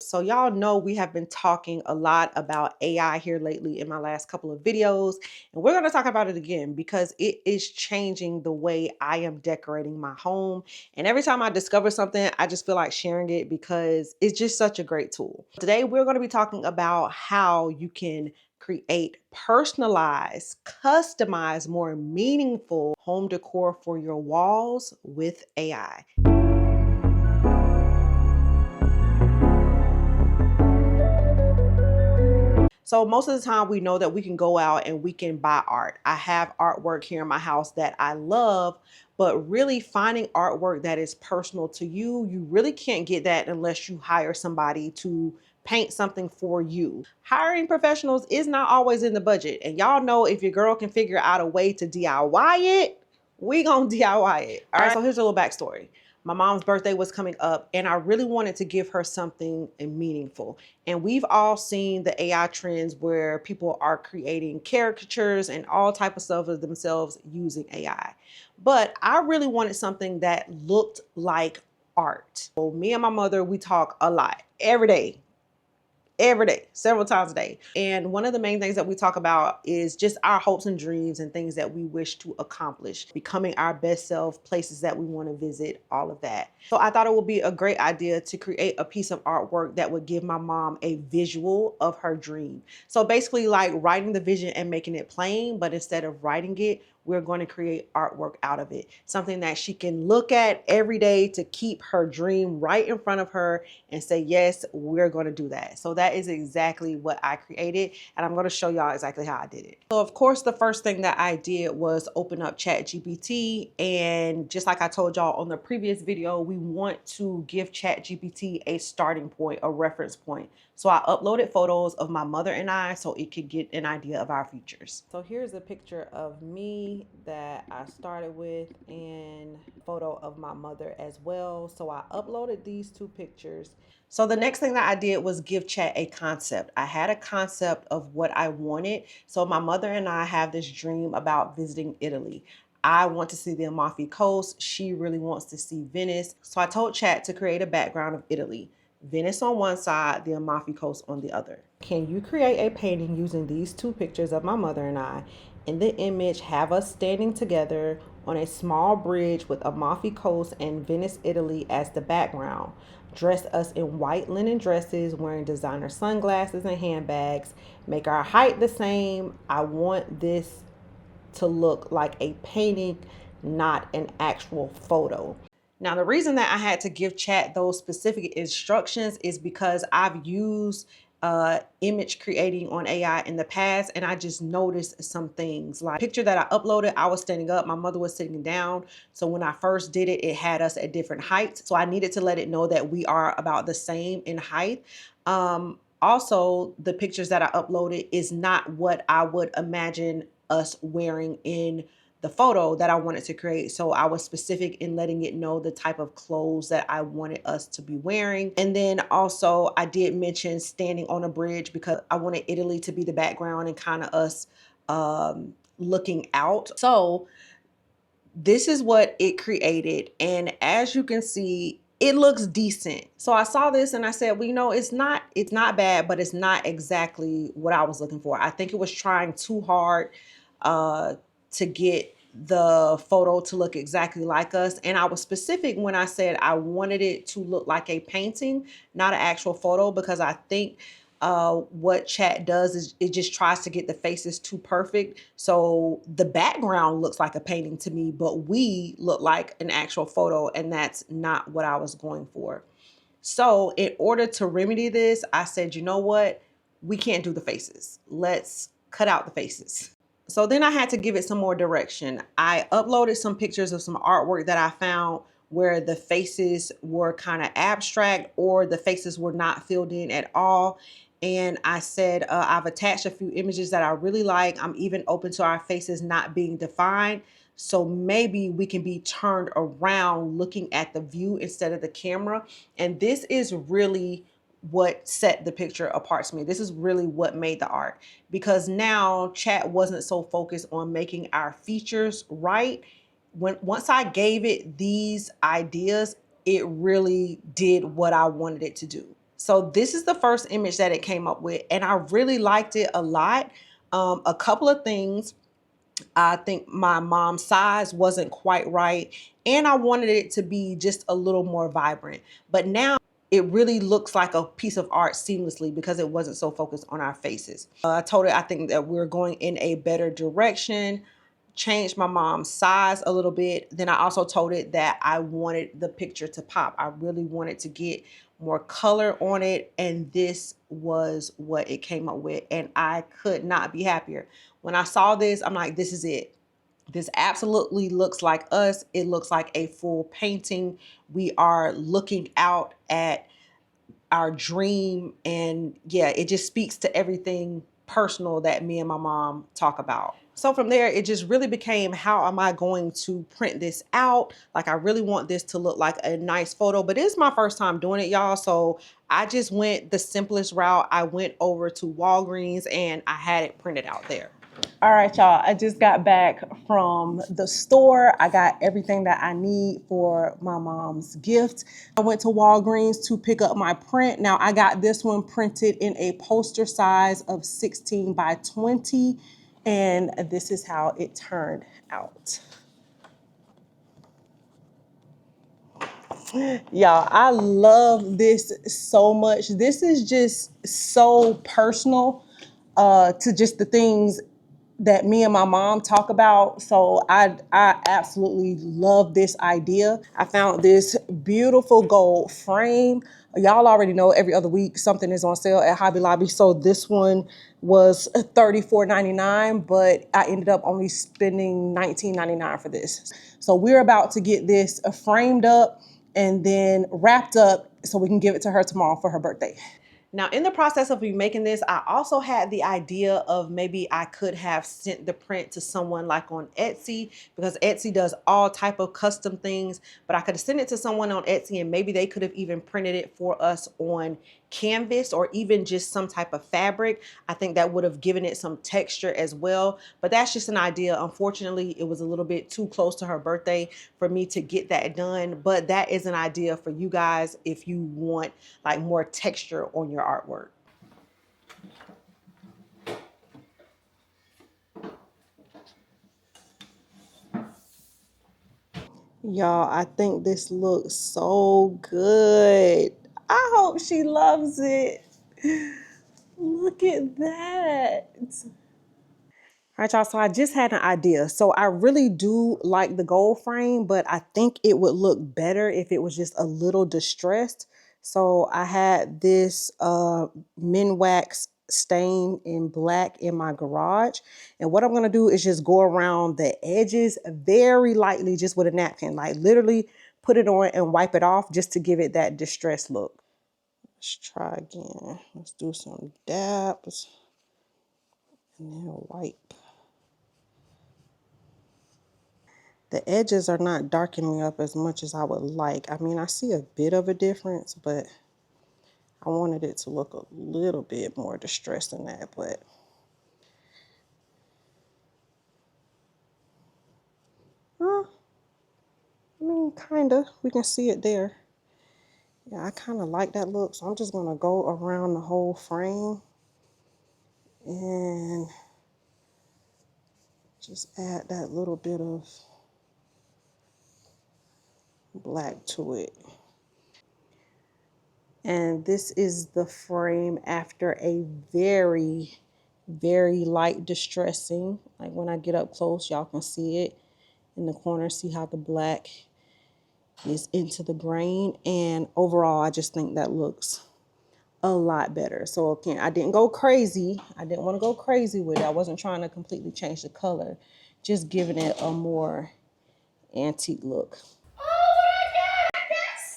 So y'all know we have been talking a lot about AI here lately in my last couple of videos, and we're going to talk about it again because it is changing the way I am decorating my home. And every time I discover something, I just feel like sharing it because it's just such a great tool. Today, we're going to be talking about how you can create personalized, customized, more meaningful home decor for your walls with AI. So most of the time we know that we can go out and we can buy art. I have artwork here in my house that I love, but really finding artwork that is personal to you, you really can't get that unless you hire somebody to paint something for you. Hiring professionals is not always in the budget. And y'all know if your girl can figure out a way to DIY it, we gonna DIY it. All right, so here's a little backstory. My mom's birthday was coming up and I really wanted to give her something meaningful. And we've all seen the AI trends where people are creating caricatures and all type of stuff of themselves using AI. But I really wanted something that looked like art. So me and my mother, we talk a lot every day, several times a day. And one of the main things that we talk about is just our hopes and dreams and things that we wish to accomplish, becoming our best self, places that we want to visit, all of that. So I thought it would be a great idea to create a piece of artwork that would give my mom a visual of her dream. So basically like writing the vision and making it plain, but instead of writing it, we're going to create artwork out of it. Something that she can look at every day to keep her dream right in front of her and say, yes, we're going to do that. So that is exactly what I created. And I'm going to show y'all exactly how I did it. So of course, the first thing that I did was open up ChatGPT. And just like I told y'all on the previous video, we want to give ChatGPT a starting point, a reference point. So I uploaded photos of my mother and I so it could get an idea of our features. So here's a picture of me that I started with and a photo of my mother as well. So I uploaded these two pictures. So the next thing that I did was give Chat a concept. I had a concept of what I wanted. So my mother and I have this dream about visiting Italy. I want to see the Amalfi Coast. She really wants to see Venice. So I told Chat to create a background of Italy. Venice on one side, the Amalfi Coast on the other. Can you create a painting using these two pictures of my mother and I? In the image, have us standing together on a small bridge with Amalfi Coast and Venice, Italy as the background. Dress us in white linen dresses, wearing designer sunglasses and handbags. Make our height the same. I want this to look like a painting, not an actual photo. Now, the reason that I had to give Chat those specific instructions is because I've used image creating on AI in the past, and I just noticed some things. Like picture that I uploaded, I was standing up, my mother was sitting down. So when I first did it, it had us at different heights. So I needed to let it know that we are about the same in height. Also, the pictures that I uploaded is not what I would imagine us wearing in the photo that I wanted to create. So I was specific in letting it know the type of clothes that I wanted us to be wearing. And then also I did mention standing on a bridge because I wanted Italy to be the background and kind of us looking out. So this is what it created. And as you can see, it looks decent. So I saw this and I said, well, you know, it's not bad, but it's not exactly what I was looking for. I think it was trying too hard to get the photo to look exactly like us. And I was specific when I said I wanted it to look like a painting, not an actual photo, because I think what Chat does is it just tries to get the faces too perfect. So the background looks like a painting to me, but we look like an actual photo, and that's not what I was going for. So in order to remedy this, I said, you know what? We can't do the faces. Let's cut out the faces. So then I had to give it some more direction. I uploaded some pictures of some artwork that I found where the faces were kind of abstract or the faces were not filled in at all. And I said, I've attached a few images that I really like. I'm even open to our faces not being defined. So maybe we can be turned around looking at the view instead of the camera. And this is really what set the picture apart to me. This is really what made the art, because now Chat wasn't so focused on making our features right. Once I gave it these ideas, it really did what I wanted it to do. So this is the first image that it came up with, and I really liked it a lot. A couple of things. I think my mom's size wasn't quite right, and I wanted it to be just a little more vibrant. But now it really looks like a piece of art seamlessly because it wasn't so focused on our faces. I told it I think that we're going in a better direction, changed my mom's size a little bit. Then I also told it that I wanted the picture to pop. I really wanted to get more color on it, and this was what it came up with, and I could not be happier. When I saw this, I'm like, this is it. This absolutely looks like us. It looks like a full painting. We are looking out at our dream, and yeah, it just speaks to everything personal that me and my mom talk about. So from there, it just really became, how am I going to print this out? Like, I really want this to look like a nice photo, but it's my first time doing it, y'all. So I just went the simplest route. I went over to Walgreens and I had it printed out there. All right, y'all, I just got back from the store. I got everything that I need for my mom's gift. I went to Walgreens to pick up my print. Now, I got this one printed in a poster size of 16 by 20, and this is how it turned out. Y'all, I love this so much. This is just so personal to just the things that me and my mom talk about. So I absolutely love this idea. I found this beautiful gold frame. Y'all already know every other week something is on sale at Hobby Lobby. So this one was $34.99, but I ended up only spending $19.99 for this. So we're about to get this framed up and then wrapped up so we can give it to her tomorrow for her birthday. Now, in the process of me making this, I also had the idea of maybe I could have sent the print to someone like on Etsy, because Etsy does all type of custom things, but I could have sent it to someone on Etsy and maybe they could have even printed it for us on canvas or even just some type of fabric. I think that would have given it some texture as well, but that's just an idea. Unfortunately, it was a little bit too close to her birthday for me to get that done, but that is an idea for you guys if you want like more texture on your artwork. Y'all, I think this looks so good. I hope she loves it. Look at that. All right, y'all, so I just had an idea. So I really do like the gold frame, but I think it would look better if it was just a little distressed. So I had this min wax stain in black in my garage. And what I'm gonna do is just go around the edges very lightly, just with a napkin, like literally put it on and wipe it off just to give it that distressed look. Let's try again. Let's do some dabs and then wipe. The edges are not darkening up as much as I would like. I mean, I see a bit of a difference, but I wanted it to look a little bit more distressed than that. But I mean, kind of. We can see it there. Yeah, I kind of like that look. So I'm just going to go around the whole frame and just add that little bit of black to it. And this is the frame after a very, very light distressing. Like when I get up close, y'all can see it in the corner. See how the black is into the grain. And overall, I just think that looks a lot better. So again, I didn't go crazy. I didn't want to go crazy with it. I wasn't trying to completely change the color, just giving it a more antique look. Oh my God, that's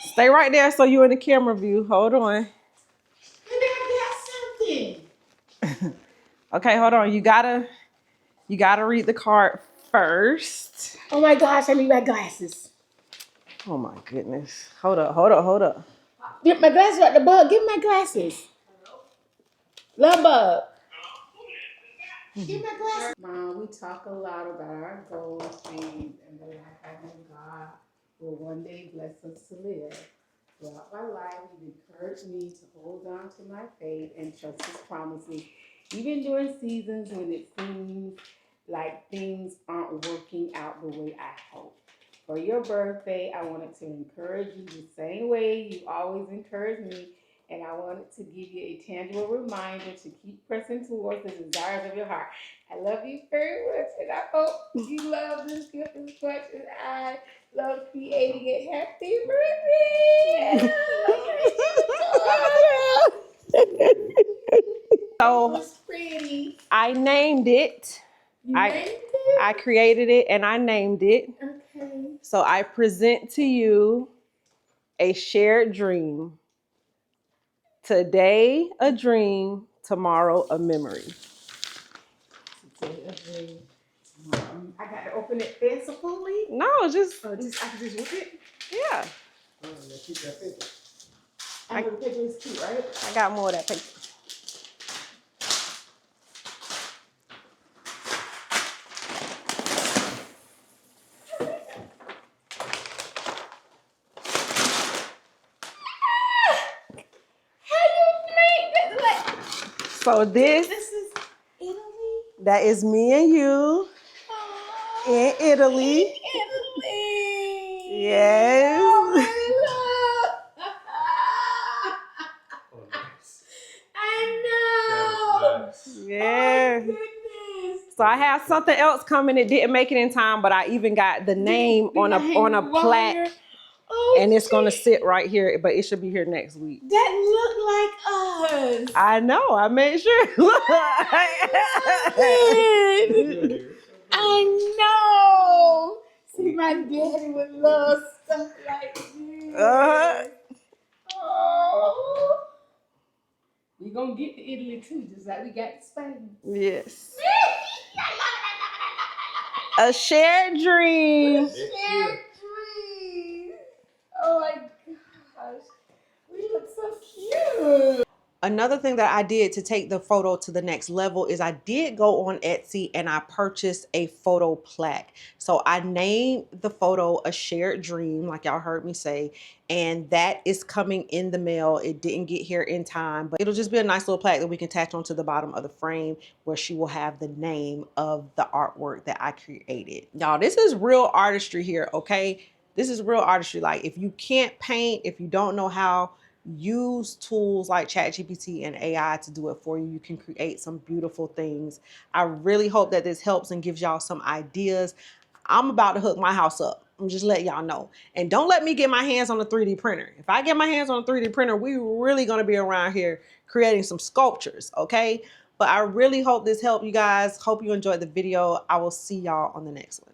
something. Stay right there so you're in the camera view. Hold on. I got something. Okay, hold on. You gotta read the card first. Oh my gosh, I need my glasses. Oh my goodness. Hold up. Get my glasses out the bug. Give me my glasses. Love bug. Give my glasses. Mom, we talk a lot about our goals, dreams, and the life I know God will one day bless us to live. Throughout my life, you've encouraged me to hold on to my faith and trust His promises, even during seasons when it seems like things aren't working out the way I hope. For your birthday, I wanted to encourage you the same way you always encourage me, and I wanted to give you a tangible reminder to keep pressing towards the desires of your heart. I love you very much, and I hope you love this gift as much as I love creating it. Happy birthday! It So was pretty. I named it. You named it? I created it and I named it. Okay. So I present to you a shared dream. Today, a dream. Tomorrow, a memory. Today, a dream. I got to open it fancifully? No, just. I can just whip it? Yeah. Oh, let's keep that paper. And the paper is cute, right? I got more of that paper. So this is Italy. That is me and you in Italy. Italy. Yes. Oh, my love. Oh, nice. I know. Nice. Yeah. Oh, goodness. So I have something else coming. It didn't make it in time, but I even got the name on a plaque. Oh, and it's gonna sit right here, but it should be here next week. That looked like us. I know. I made sure. I know. See, my daddy would love stuff like this. Oh. We gonna get to Italy too, just like we got to Spain. Yes. A shared dream. A shared dream. Oh my gosh. We look so cute. Another thing that I did to take the photo to the next level is I did go on Etsy and I purchased a photo plaque. So I named the photo A Shared Dream, like y'all heard me say, and that is coming in the mail. It didn't get here in time, but it'll just be a nice little plaque that we can attach onto the bottom of the frame where she will have the name of the artwork that I created. Y'all, this is real artistry here, okay? This is real artistry. Like, if you can't paint, if you don't know how, use tools like ChatGPT and AI to do it for you. You can create some beautiful things. I really hope that this helps and gives y'all some ideas. I'm about to hook my house up. I'm just letting y'all know. And don't let me get my hands on a 3D printer. If I get my hands on a 3D printer, we really gonna be around here creating some sculptures, okay? But I really hope this helped you guys. Hope you enjoyed the video. I will see y'all on the next one.